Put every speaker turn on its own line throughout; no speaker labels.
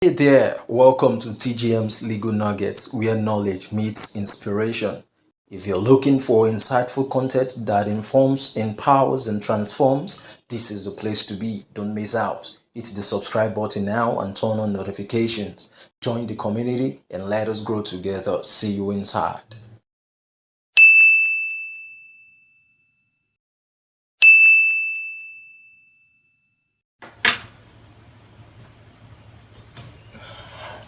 Hey there, welcome to TGM's Legal Nuggets, where knowledge meets inspiration. If you're looking for insightful content that informs, empowers, and transforms, this is the place to be. Don't miss out. Hit the subscribe button now and turn on notifications. Join the community and let us grow together. See you inside.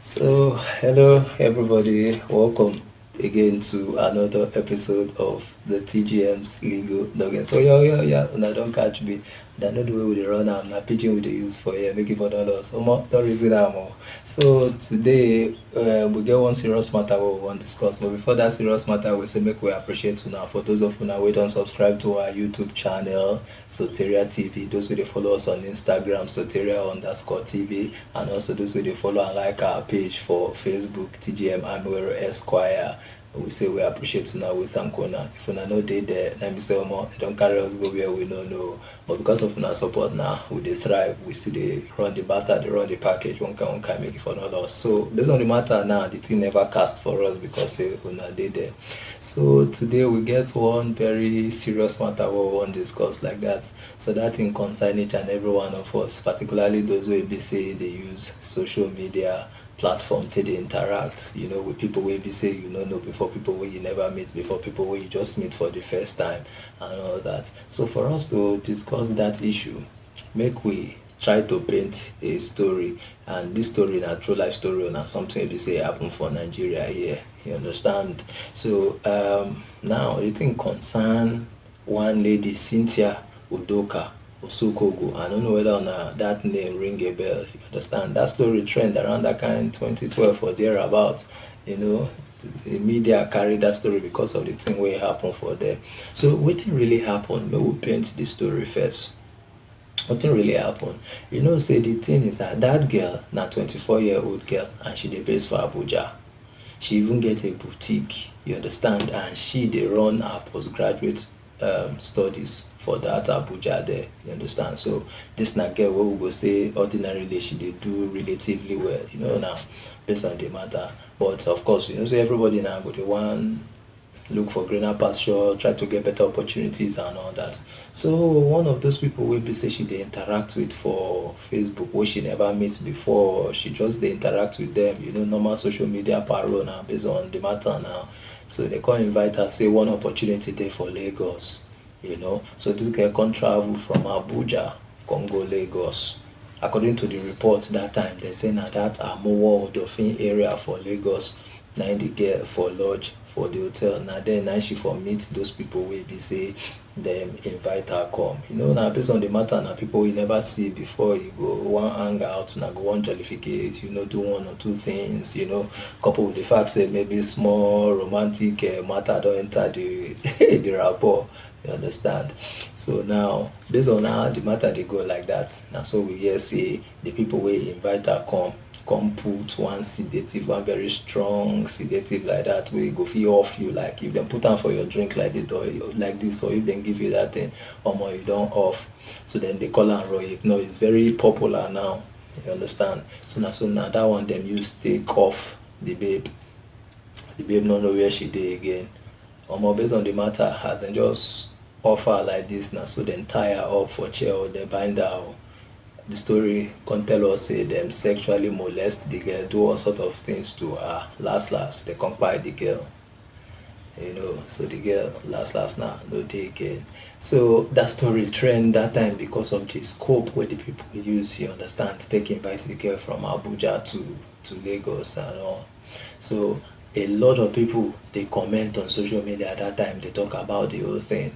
So, hello everybody, welcome again to another episode of the TGM's Legal Nugget. Oh, yeah, now don't catch me. I know the way we dey run am, na pidgin we dey use for here, make it for dollars. Don't reason am more. So, today we get one serious matter we want to discuss. But before that serious matter, we say make we appreciate now for those of you now we don't subscribe to our YouTube channel, Soteria TV, those who they follow us on Instagram, Soteria_TV, and also those who they follow and like our page for Facebook, TGM Amwero Esquire. We say we appreciate you now, we thank you now. If you know they there, let me say more, don't carry us go where we don't know. But because of our support now, we they thrive, we see they run the batter, they run the package, one can make it for no loss. So based on the matter now, the team never cast for us because say we not they there. So today we get one very serious matter we want to discuss like that. So that thing concern each and every one of us, particularly those who be say they use social media platform to dey interact with people wey be say you no know before, people wey you never meet before, people wey you just meet for the first time and all that. So for us to discuss that issue, make we try to paint a story, and this story na true life story, na something wey be say happen for Nigeria here, you understand. So now the thing concern one lady, Cynthia Udoka Osokogu. I don't know whether that name ring a bell. You understand? That story trend around that kind 2012 or thereabout. The media carried that story because of the thing where happened for there. So what really happened? May we paint the story first. Nothing really happened. Say the thing is that girl, na 24-year-old girl, and she dey base for Abuja. She even get a boutique, you understand, and she dey run her postgraduate studies for that Abuja there, you understand. So this na girl wey we go say ordinarily she dey do relatively well, now based on the matter. But of course, say everybody now go dey wan look for greener pasture, try to get better opportunities and all that. So one of those people wey be say she dey interact with for Facebook, wey she never meet before, she just dey interact with them, normal social media parole now based on the matter now. So they come invite her, say one opportunity there for Lagos, So this girl come travel from Abuja, come go Lagos. According to the report that time, they say na that Amowo Odofin area for Lagos, na the girl for lodge for the hotel. Now then, now she for meet those people wey be say them invite her come. Now based on the matter, now people you never see before, you go one hang out, now go one jollificate, do one or two things, couple with the fact say maybe small romantic matter don't enter the the rapport. You understand? So now, based on how the matter they go like that, now so we hear say the people wey invite her come put one sedative, one very strong sedative like that, wey go fit off you, like if dem put am for your drink like this, or like this, or if dem give you that thing, omo, you don off. So then they call am raw hypno. It's very popular now, you understand. So now that one dem use take off the babe. The babe no know where she dey again. Omo, based on the matter, as dem just offer like this now, so dem tie her up for chair or dem bind her. The story can tell us say them sexually molest the girl, do all sort of things to her. Last, they come by the girl. So the girl last now, no day again. So that story trend that time because of the scope where the people use, you understand, take invite the girl from Abuja to Lagos and all. So a lot of people they comment on social media at that time, they talk about the whole thing.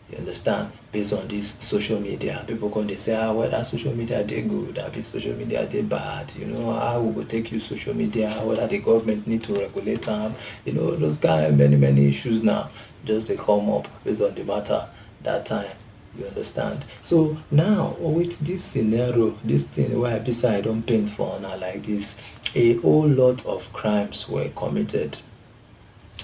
You understand? Based on this social media, people come they say, well, that social media they good, that be social media they bad. How we go take you social media, whether the government need to regulate them, those kind of many issues now just they come up based on the matter that time. You understand? So now with this scenario, this thing where I don't paint for now like this, a whole lot of crimes were committed.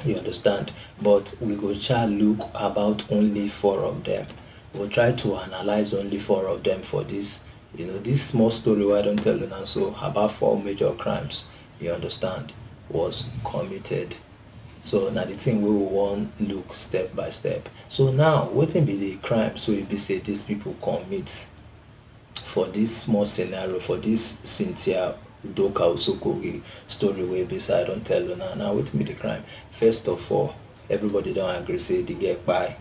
You understand? But we go try look about only four of them. We'll try to analyze only four of them for this This small story wey I don tell una so about 4 major crimes, you understand, was committed. So na the thing wey we wan look step by step. So now, wetin be the crimes wey be say these people commit for this small scenario, for this Cynthia Udoka Osokogu story wey be say I don tell una. Now wetin be the crime? First of all, everybody don agree say the girl kpai.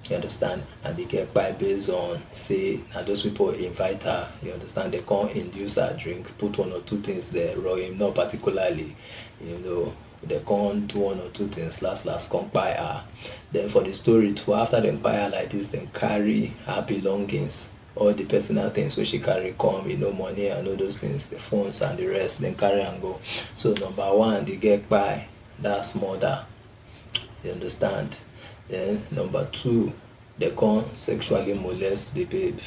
You understand? And the girl kpai based on say na those people invite her. You understand? They come induce her drink, put 1 or 2 things there, raw him, not particularly. They come do 1 or 2 things, last come kpai her. Then for the story too, after dem kpai her like this, dem carry her belongings, all the personal things wey she carry come, money and all those things, the phones and the rest, dem carry am go. So number 1, the girl kpai, that's murder. You understand? Then number 2, they come sexually molest the babe.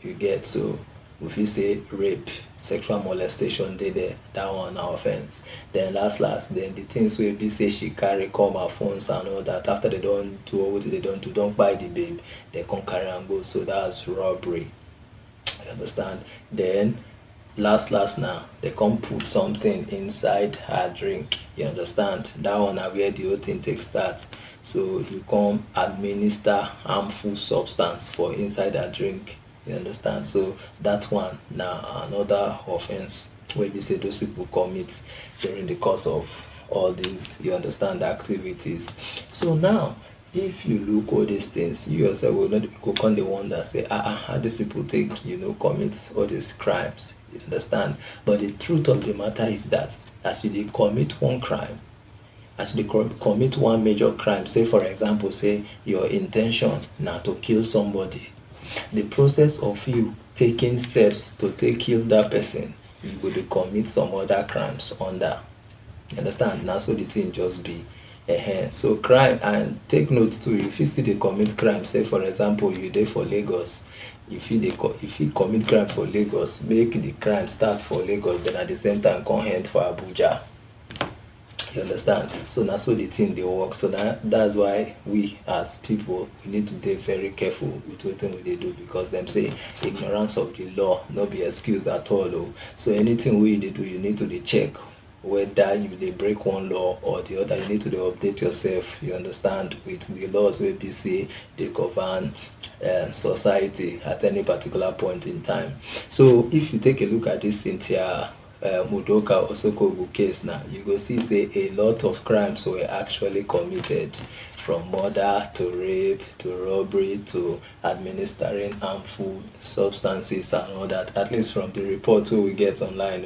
You get? So we fit say rape, sexual molestation dey there. That one na offense. Then last, then the things wey be say she carry come, her phones and all that, after they don do wetin they don do, don kpai the babe, they come carry am go. So that's robbery. You understand? Then last now, they come put something inside her drink. You understand? That one na where the whole thing take start. So you come administer harmful substance for inside her drink. You understand? So that one na another offense wey be say those people commit during the course of all these, you understand, activities. So now, if you look all these things, you yourself go come dey wonder say, how these people take, commit all these crimes. You understand? But the truth of the matter is that as you dey commit one crime, as you dey commit one major crime, say for example, say your intention na to kill somebody, the process of you taking steps to take kill that person, you go dey commit some other crimes under. You understand? Na so the thing just be. So crime, and take note too, if you still dey commit crime, say for example you dey for Lagos, if you commit crime for Lagos, make the crime start for Lagos, then at the same time come end for Abuja. You understand? So na so the thing dey work. So that's why we as people, we need to dey very careful with wetin we dey do, because dem say ignorance of the law no be excuse at all. So anything wey you dey do, you need to dey check whether you dey break one law or the other. You need to dey update yourself, you understand, with the laws wey be say dey govern society at any particular point in time. So if you take a look at this Cynthia Udoka Osokogu case now, you go see say a lot of crimes were actually committed, from murder to rape to robbery to administering harmful substances and all that. At least from the report wey we get online,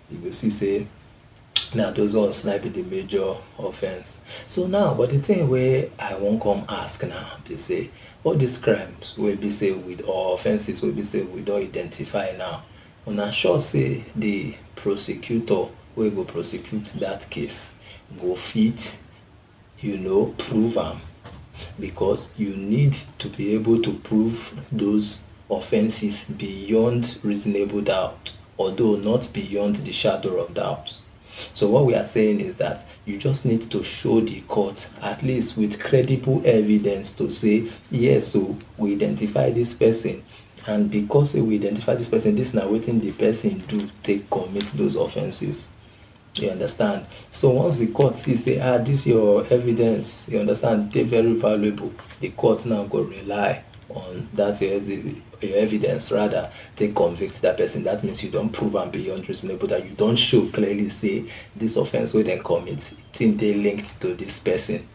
you go see say now those ones na be the major offense. So now, but the thing wey I wan come ask now be say, all these crimes wey be say or offenses wey be say we don identify now, una sure say the prosecutor wey go prosecute that case go fit prove am? Because you need to be able to prove those offenses beyond reasonable doubt, although not beyond the shadow of doubt. So what we are saying is that you just need to show the court, at least with credible evidence, to say, yes, so we identify this person, and because we identify this person, this na wetin the person do take commit those offenses. You understand? So once the court sees say, this your evidence, you understand, they very valuable, the court now go rely on that your evidence, rather, take convict that person. That means you don't prove am beyond reasonable doubt. You don't show clearly say this offense wey dem commit, think they linked to this person,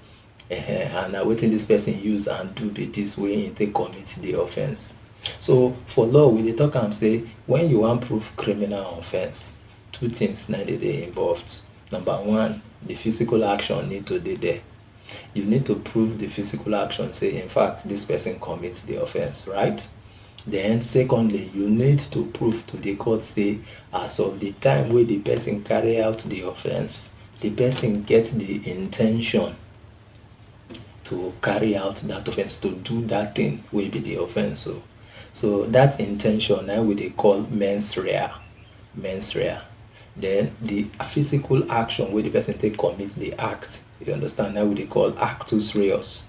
and na wetin this person use and do be this way he take commit the offense. So for law, we dey talk am say, when you wan prove criminal offense, 2 things na dey involved. Number 1, the physical action need to dey there. You need to prove the physical action, say in fact this person commits the offense, right? Then secondly, you need to prove to the court say, as of the time wey the person carry out the offense, the person get the intention to carry out that offense, to do that thing wey be the offense. So that intention na we dey call mens rea. Then the physical action wey the person take commit the act, you understand, na we dey call actus reus.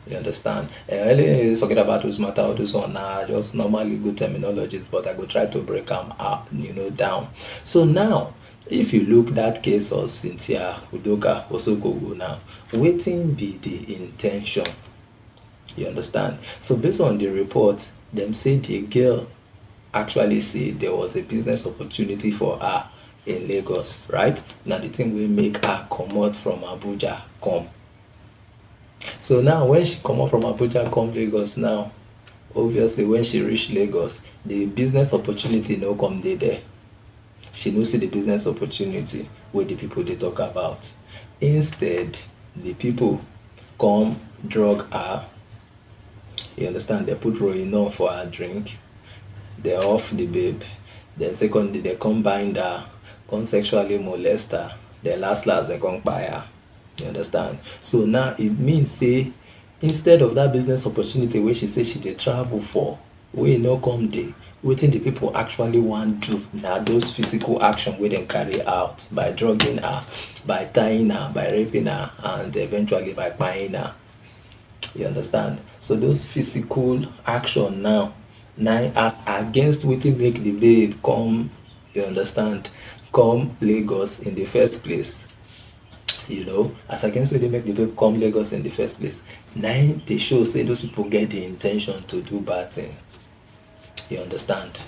You understand? Earlier, forget about those matter, all those one now, just normal legal terminologies, but I go try to break them up, down. So now, if you look that case of Cynthia Udoka Osokogu now, waiting be the intention. You understand? So based on the report, them say the girl actually say there was a business opportunity for her in Lagos, right? Now the thing will make her come out from Abuja, come. So now when she come out from Abuja, come Lagos now, obviously when she reach Lagos, the business opportunity no come there. She no see the business opportunity where the people they talk about. Instead, the people come drug her. You understand? They put on for her drink. They off the babe. Then secondly, they come bind her, come sexually molest her. Then last they come buy her. You understand? So now it means say instead of that business opportunity where she say she dey travel for, wey no come dey, wetin the people actually want do na those physical action wey dem carry out by drugging her, by tying her, by raping her, and eventually by buying her. You understand? So those physical action now as against wetin make the babe come, you understand, come Lagos in the first place. As against wetin make the babe come Lagos in the first place. Now they show say those people get the intention to do bad thing. You understand?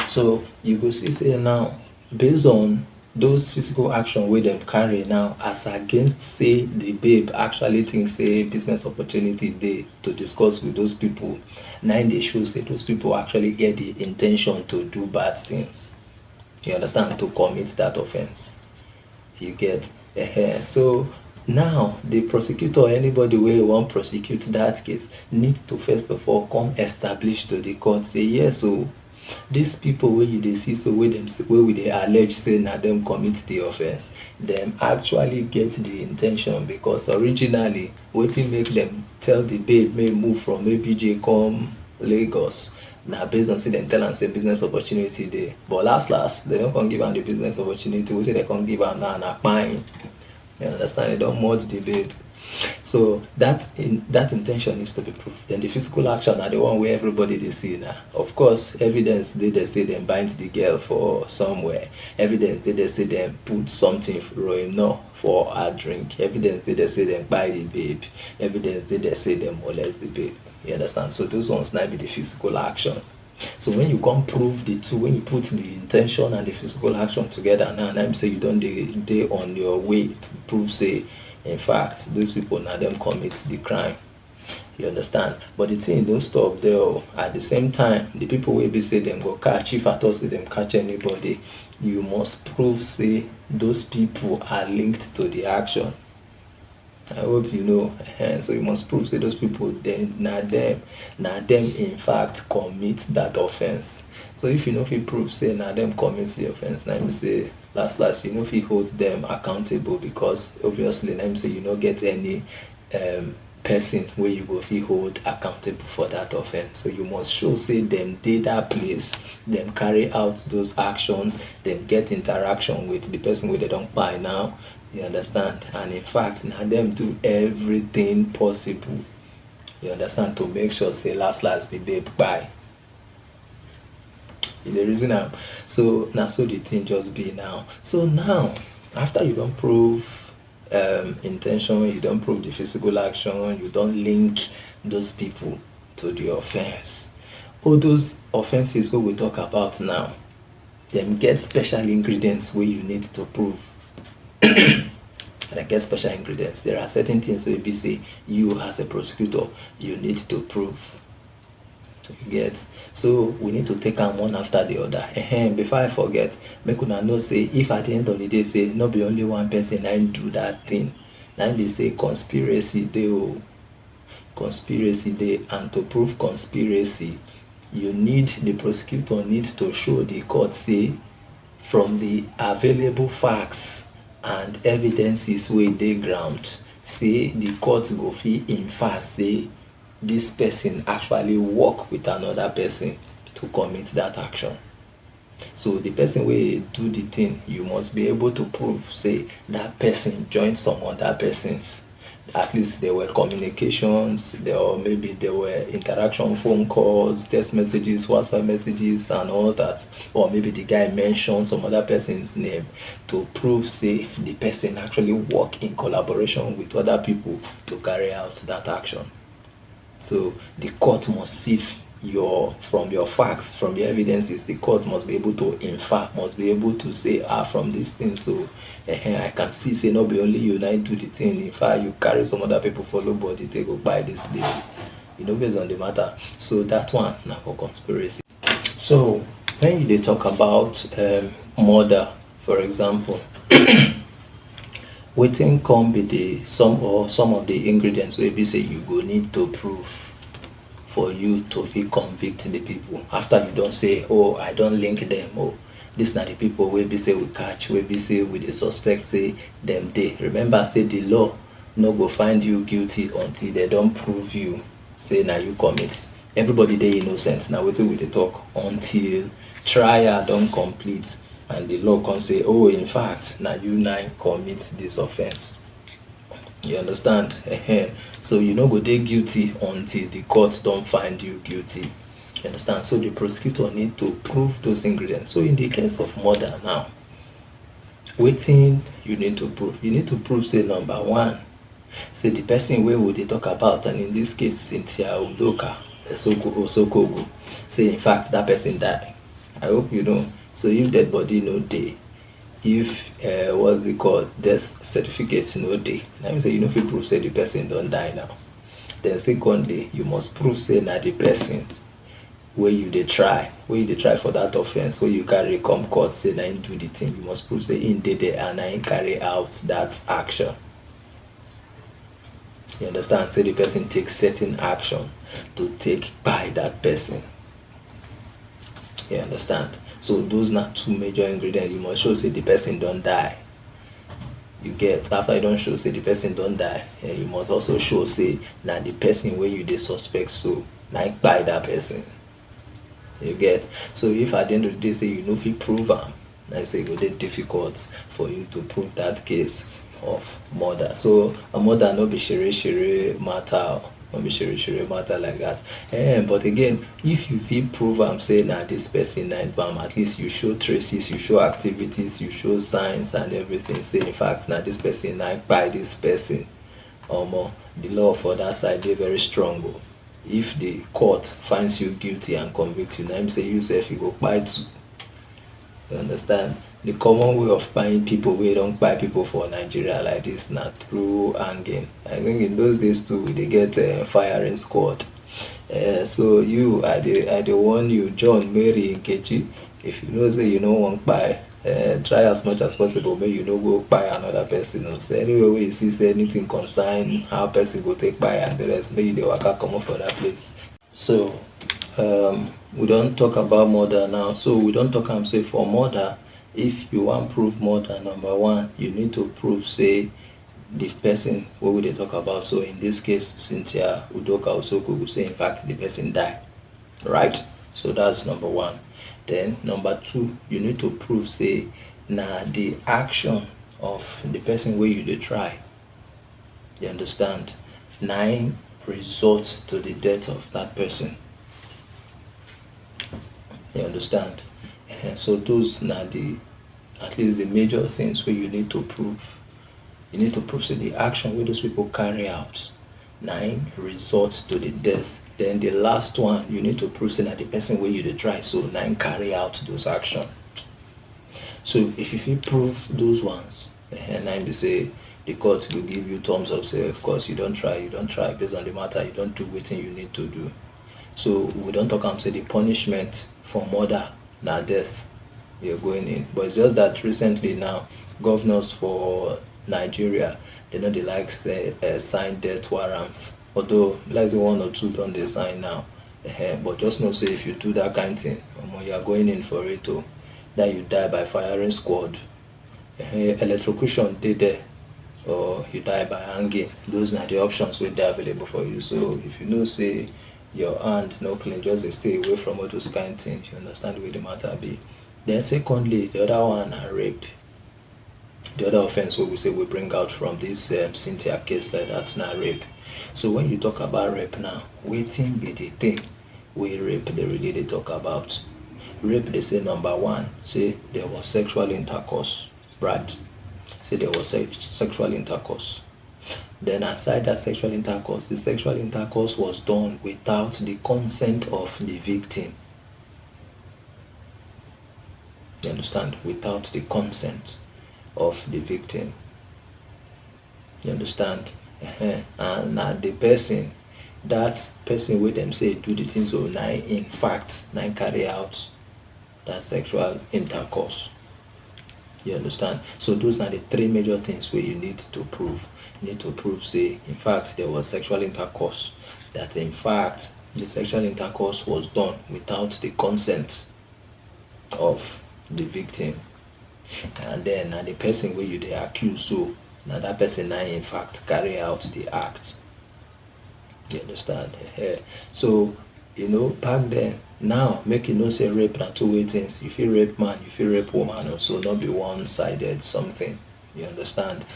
So you go see say now, based on those physical action wey dem carry now, as against say the babe actually think say business opportunity dey to discuss with those people, now dey show say those people actually get the intention to do bad things. You understand? To commit that offense. You get? So now the prosecutor, anybody wey wan prosecute that case, need to first of all come establish to the court say yes, so these people wey you dey see, so wey we dey allege say na dem commit the offense, dem actually get the intention, because originally wetin make dem tell the babe make move from ABJ come Lagos na based on say dem tell am say business opportunity dey, but last dem no come give am the business opportunity. Wetin dem come give am now na kpain. You understand? They don't mold the babe. So that intention needs to be proved. Then the physical action are the one where everybody they see now. Of course, evidence they say them bind the girl for somewhere. Evidence they say them put something for her drink. Evidence they say them buy the babe. Evidence they say them molest the babe. You understand? So those ones now be the physical action. So when you come prove the two, when you put the intention and the physical action together, now I'm say you don't dey on your way to prove say in fact those people now them commit the crime. You understand? But the thing don't stop there. At the same time, the people will be say them go catch, if at all say them catch anybody, you must prove say those people are linked to the action. I hope you know. So you must prove say those people then na them in fact commit that offense. So if you know if you prove say na them commit the offense, let me say last you know if you hold them accountable, because obviously let me say you don't get any person where you go feel hold accountable for that offense. So you must show say them did that place, them carry out those actions, them get interaction with the person where they don't buy now. You understand? And in fact, now them do everything possible. You understand? To make sure say last the babe buy. The reason so now so the thing just be now. So now after you don't prove intention, you don't prove the physical action, you don't link those people to the offense. All those offenses what we talk about now, them get special ingredients where you need to prove. Like get special ingredients. There are certain things where be say you as a prosecutor you need to prove. You get? So we need to take them one after the other. Before I forget, make una know say if at the end of the day say not be only one person and do that thing, then be say conspiracy dey. Conspiracy dey, and to prove conspiracy, the prosecutor needs to show the court say from the available facts and evidences wey dey ground, say the court go fit infer say this person actually work with another person to commit that action. So the person wey do the thing, you must be able to prove say that person join some other persons at least there were communications, or maybe there were interaction, phone calls, text messages, WhatsApp messages, and all that. Or maybe the guy mentioned some other person's name to prove, say, the person actually work in collaboration with other people to carry out that action. So the court must sift from your facts, from your evidences. The court must be able to infer, must be able to say, from this thing, so I can see, say, not be only you now do the thing. In fact, you carry some other people follow body, they go buy this day, based on the matter. So that one now for conspiracy. So when they talk about murder, for example, wetin come be some of the ingredients wey be say you go need to prove for you to fit convict the people after you don say, oh, I don link them, oh, dis na the people wey be say we catch, wey be say we dey suspect say dem dey. Remember, say the law no go find you guilty until they don prove you say na you commit. Everybody dey innocent, na wetin we dey talk, until trial don complete and the law come say, oh, in fact, na you now commit this offense. You understand? So you no go dey guilty until the court don find you guilty. You understand? So the prosecutor need to prove those ingredients. So in the case of murder now, wetin you need to prove? You need to prove, say, number one, say the person wey we dey talk about, and in this case Cynthia Udoka Osokogu, say in fact that person die. I hope you know. So if dead body no dey, if what's it called, death certificate no dey, na mean say you no fit prove say the person don die now. Then secondly, you must prove say na the person wey you dey try for that offense, wey you carry come court say na him do the thing. You must prove say him dey there and na him carry out that action. You understand? Say the person take certain action to take by that person. You understand? So those na two major ingredients. You must show say the person don die. You get? After you don show say the person don die, you must also show say na the person wey you dey suspect, so na him kpai that person. You get? So if at the end of the day say you no fit prove am, na say e go dey difficult for you to prove that case of murder. So a murder no be shere matter. No be shere matter like that. But again, if you fit prove am say na this person na do am, at least you show traces, you show activities, you show signs and everything, say in fact na this person na kpai this person, the law for that side dey very strong. If the court finds you guilty and convict you, na him say you sef you go kpai too. You understand? The common way of buying people wey don kpai people for Nigeria like this na through hanging. I think in those days too, they get a firing squad. So you, I dey warn you, John, Mary, Nkechi, if you know say you no wan kpai, try as much as possible make you no go kpai another person. So anyway wey you see say anything concern how person go take kpai and the rest, make you dey waka comot for that place. So we don talk about murder now. So we don talk am say for murder, if you wan prove murder, number one, you need to prove say the person wey we dey talk about, so in this case Cynthia Udoka Osokogu, say in fact the person die, right? So that's number one. Then number two, you need to prove say na the action of the person wey you dey try, you understand, na him result to the death of that person. You understand? So those na at least the major things where you need to prove. You need to prove say the action where those people carry out na him result to the death. Then the last one, you need to prove say that the person where you dey try, so na him carry out those action. So if you fit prove those ones, na him be say the court will give you thumbs up, say of course you don't try based on the matter, you don't do wetin you need to do. So we don't talk am say the punishment for murder na death you're going in. But it's just that recently now, governors for Nigeria, they know they like say sign death warrants. Although like say one or two don't they sign now. But just know say if you do that kind of thing, you are going in for it too. That you die by firing squad. Electrocution dey there, or you die by hanging. Those are the options wey dey available for you. So if you know say your hand no clean, just dey stay away from all those kind of things. You understand where the matter be. Then secondly, the other one na rape. The other offense where we say we bring out from this Cynthia case, like that's not rape. So when you talk about rape now, waiting be the thing we rape they really they talk about. Rape, they say number one, say there was sexual intercourse, right? Say there was sexual intercourse. Then aside that sexual intercourse, the sexual intercourse was done without the consent of the victim. You understand? Without the consent of the victim. You understand? And the person, that person with them say do the things so now in fact now carry out that sexual intercourse. You understand? So those are the three major things where you need to prove. You need to prove, say, in fact, there was sexual intercourse. That in fact, the sexual intercourse was done without the consent of the victim. And then the person where you they accuse, so now that person now in fact carry out the act. You understand? So, back then, now make you say rape na two way things. If you rape man, if you rape woman, also not be one-sided something. You understand?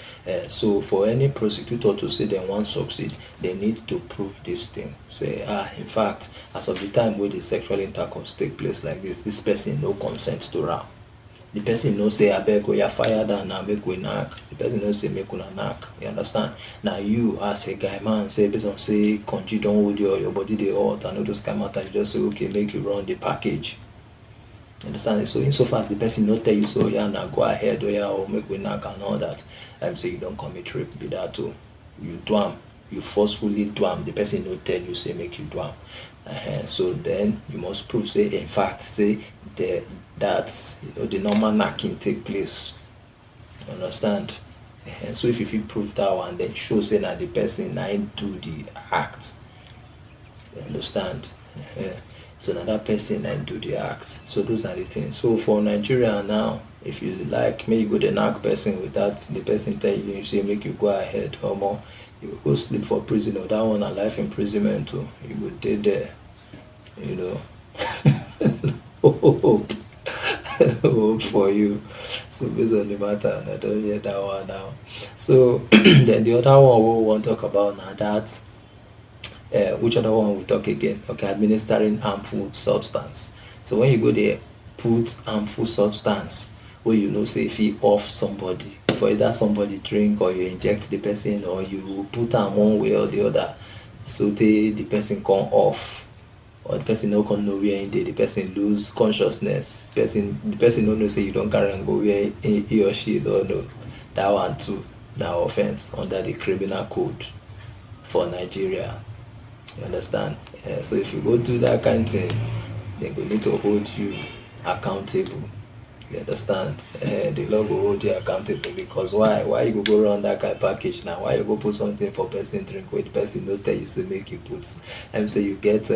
So for any prosecutor to say they want succeed, they need to prove this thing. Say, in fact, as of the time where the sexual intercourse take place like this person no consent to her. The person no say abeg go ya fire down na make we knack. The person no say make una knack. You understand? Now you as a guy man say based on say country don't hold your body dey hot and all those kind of matter, you just say okay make you run the package. You understand? So insofar as the person no tell you so yeah now go ahead or make we knack and all that, say you don't commit rape be that too. You do am, you forcefully do am. The person no tell you say make you do am. So then you must prove say in fact say that the normal knacking take place. You understand? So if you prove that one, then show say that the person now do the act. You understand? So now that person now do the act. So those are the things. So for Nigeria now, if you like, may you go the knack person with that, the person tell you say make you go ahead or more, you go sleep for prison or that one a life imprisonment too. You go dead there. Hope for you. So based on the matter, I don't hear that one now. So then the other one we want to talk about now that which other one we talk again? Okay, administering harmful substance. So when you go there, put harmful substance where say if you off somebody, for either somebody drink or you inject the person or you put them one way or the other, so the person come off. Or the person no come know where in the person lose consciousness. The person don't know say you don't carry and go where he or she don't know. That one too, now offense under the criminal code for Nigeria. You understand? So if you go do that kind of thing, they go need to hold you accountable. You understand? The law will hold you accountable because why you go run that kind of package now? Why you go put something for person drink with the person no tell you to make you put? Say you get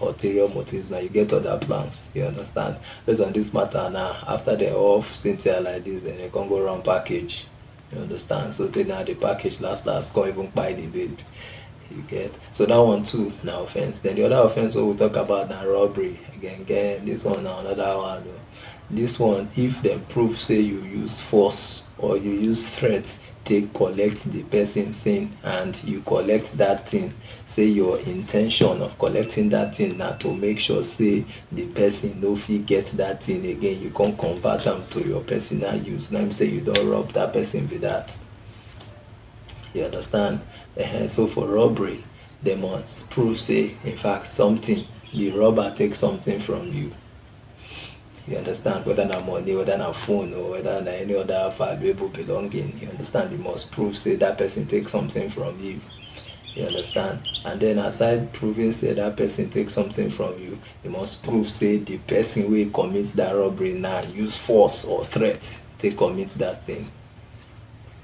ulterior motives now, you get other plans. You understand? Based on this matter now, after they off Cynthia like this, then they can go run package. You understand? So then now the package last can't even buy the babe. You get? So that one too, now offense. Then the other offense we'll talk about now robbery. Again, this one now another one. This one, if they prove say you use force or you use threats, take collect the person thing and you collect that thing, say your intention of collecting that thing now to make sure say the person no fit get that thing again, you can convert them to your personal use. Now say you don't rob that person with that. You understand? So for robbery, they must prove say in fact something, the robber takes something from you. You understand? Whether na money, whether na phone, or whether na any other valuable belonging. You understand? You must prove say that person takes something from you. You understand? And then aside proving say that person takes something from you, you must prove say the person who commits that robbery now use force or threat to commit that thing.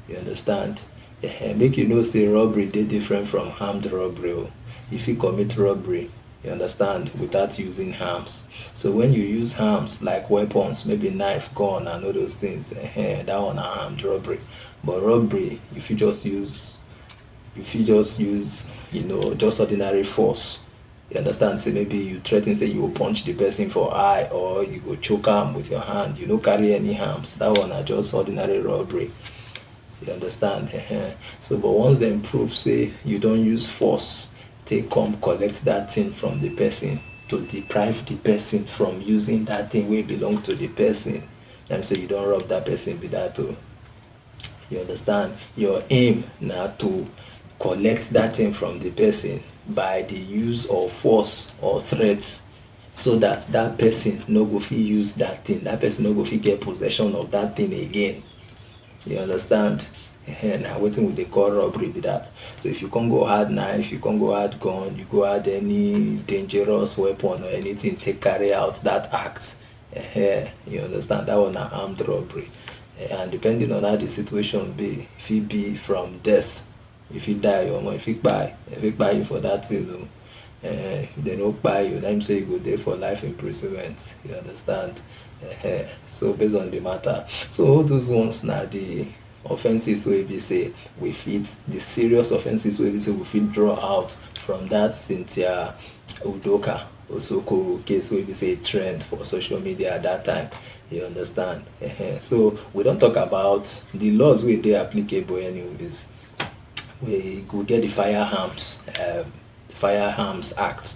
You understand? Make you know say robbery they different from armed robbery. If you commit robbery, you understand, without using harms. So when you use harms like weapons, maybe knife, gun and all those things, that one are armed robbery. But robbery, if you just use just ordinary force, You understand? Say maybe you threaten, say you will punch the person for eye, or you go choke am with your hand. You no carry any harms. That one are just ordinary robbery. You understand? So, but once dem prove say you don use force take come collect that thing from the person, to deprive the person from using that thing wey belong to the person, dem say you don rob that person be that o. You understand? Your aim na to collect that thing from the person by the use of force or threats, so that that person no go fit use that thing, that person no go fit get possession of that thing again. You understand? Na wetin we dey call robbery be that. So if you come go add knife, you come go add gun, you go add any dangerous weapon or anything take carry out that act, you understand? That one na armed robbery. And depending on how the situation be, e fit be from death, you fit die, omo, you fit kpai you for that thing o. If dem no kpai you, na im say you go dey for life imprisonment. You understand? So based on the matter, so all those ones na the offences wey be say we fit, the serious offences wey be say we fit draw out from that Cynthia Udoka Osokogu case wey be say trend for social media at that time. You understand? So we don talk about the laws wey dey applicable anyways. We go get the Firearms Act.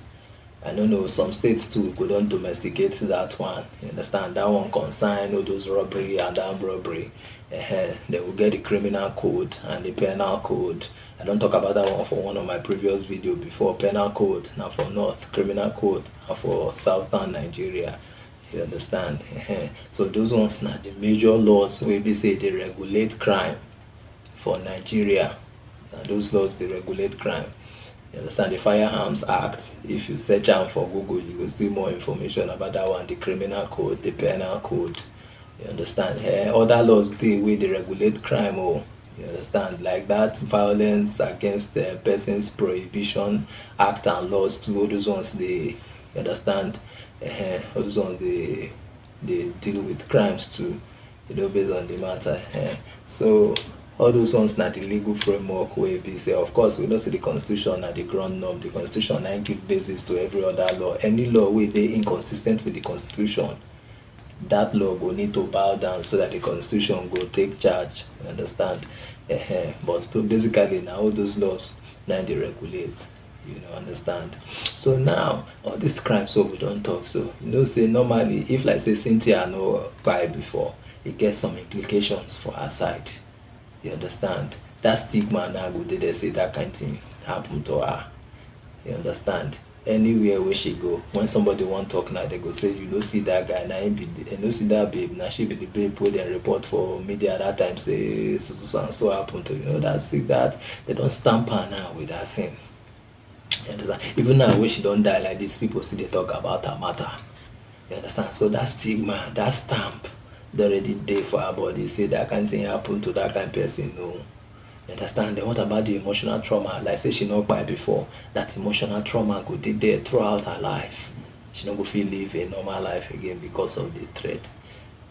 I don't know, some states too go don domesticate that one. You understand? That one concern all those robbery and armed robbery. Then we get the criminal code and the penal code. I don't talk about that one for one of my previous video before. Penal code now for north, criminal code now for southern Nigeria. You understand? So those ones now the major laws wey be say they regulate crime for Nigeria. And those laws they regulate crime. You understand? The Firearms Act, if you search am for Google, you go see more information about that one. The criminal code, the penal code. You understand? Other laws dey wey dey regulate crime o. You understand? Like that Violence Against Persons Prohibition Act and laws too. All those ones dey, you understand? All those ones they deal with crimes too, you know, based on the matter. So all those ones na the legal framework wey be say, of course we know say the constitution na the ground norm. The constitution na give basis to every other law. Any law wey dey inconsistent with the constitution, that law go need to bow down so that the constitution go take charge. You understand? But so basically na all those laws na dey regulate. You know, understand? So now all these crimes wey we don talk, so you know say normally if like say Cynthia no kpai before, e get some implications for her side. You understand? That stigma now go dey there say that kind thing happen to her. You understand? Anywhere where she go, when somebody wan talk now, they go say, you no see that guy, na him be you no see that babe, na she be the babe wey dem report for media that time say so and so happen to you. You know that, see that they don stamp her now with that thing. You understand? Even now when she don die like this, people still dey talk about her matter. You understand? So that stigma, that stamp don already dey for her body, say that kind thing happen to that kind person. No. You understand? Then what about the emotional trauma? Like say she no kpai before, that emotional trauma go dey there throughout her life. She no go fit live a normal life again because of the threat.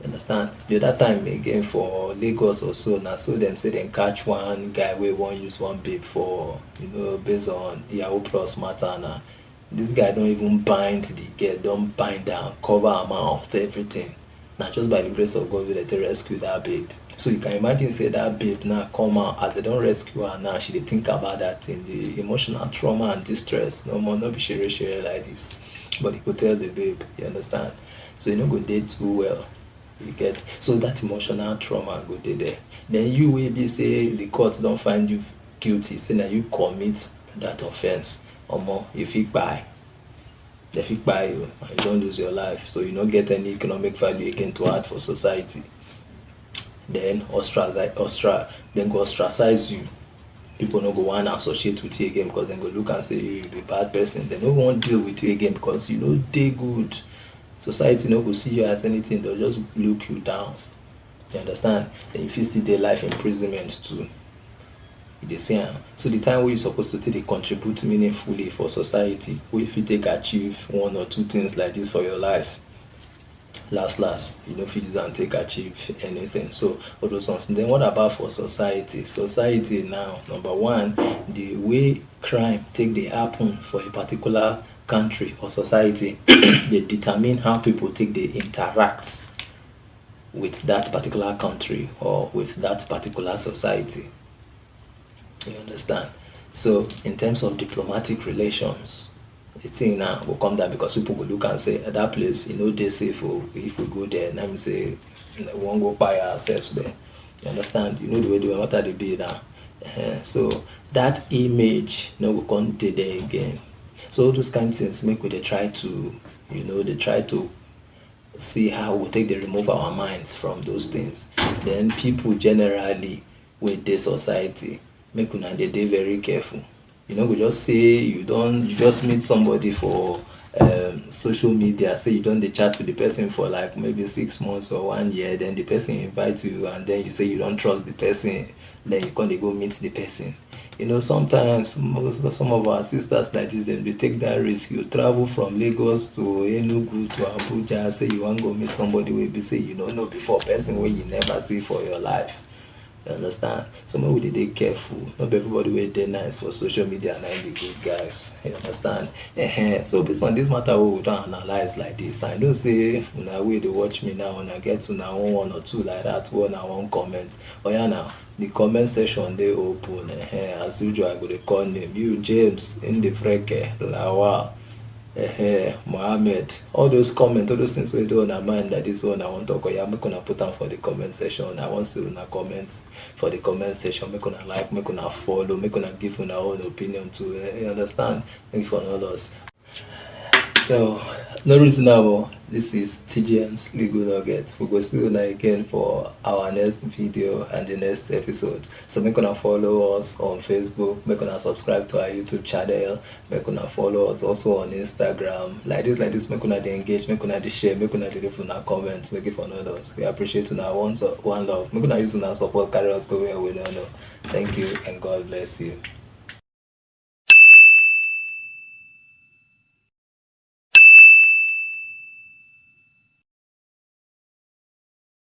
You understand? The other time again for Lagos or so, na so dem say dem catch one guy wey wan use one babe for, you know, based on Yahoo Plus matter. Na this guy don even bind the girl, don bind am, cover her mouth, everything. Na just by the grace of God wey dem take rescue that babe. So you can imagine say that babe now come out, as they don rescue her now, she dey think about that thing, the emotional trauma and distress. No more, no be share like this. But you go tell the babe, you understand? So you no go dey too well. You get? So that emotional trauma go dey there. Then you wey be say the court don find you guilty, say na you commit that offence, omo, you fit kpai. They fit kpai you and you don lose your life. So you no get any economic value again to add for society. Then go ostracize you. People no go wan associate with you again because dem go look and say you be bad person. They no wan deal with you again because you no dey good. Society no go see you as anything, they'll just look you down. You understand? Then you fit still dey life imprisonment too. You dey see am. So the time wey you supposed to take dey contribute meaningfully for society, wey you fit take achieve one or two things like this for your life, last you no fit use am take achieve anything. So all those ones. Then what about for society? Society now, number one, the way crime take dey happen for a particular country or society they determine how people take they interact with that particular country or with that particular society. You understand? So in terms of diplomatic relations, the thing now will come down because people will look and say that place, they safe. If we go there, let me say we won't go by ourselves there. You understand? You know the way the matter they be now. So that image, will come to there again. So all those kind of things make we they try to, they try to see how we take the remove our minds from those things. Then people generally with the society make una dey very careful. We just say you just meet somebody for social media, say you don't dey chat with the person for like maybe 6 months or 1 year, then the person invite you and then you say you don't trust the person, then you can't go meet the person. Sometimes some of our sisters like this, them they take that risk. You travel from Lagos to Enugu to Abuja, say you want to go meet somebody wey be say you don't know before, person wey you never see for your life. You understand? So maybe we dey careful. Not everybody wey dey nice for social media and be good guys. You understand? So based on this matter we don't analyze like this. I know say una wey dey watch me now, una get una own one or two like that, one I one comment. Oh yeah, now the comment section dey open. As usual, I go dey call name. You James in the Freke Lawal. Mohammed, all those comments, all those things we do on our mind that this one I want to talk. Yeah, make una put them for the comment section. I want to see una comments for the comment section. Make una like, make una follow, make una give una own opinion too. You understand? Thank you for all us. So, no reasonable. This is TGM's Legal Nuggets. We go see you again for our next video and the next episode. So make una follow us on Facebook. Make una subscribe to our YouTube channel. Make una follow us also on Instagram. Like this. Make una dey engage. Make una dey share. Make una dey leave una comments. Make it for others. We appreciate una one love. Make una use una support. Carry us go where we don't know. Thank you and God bless you.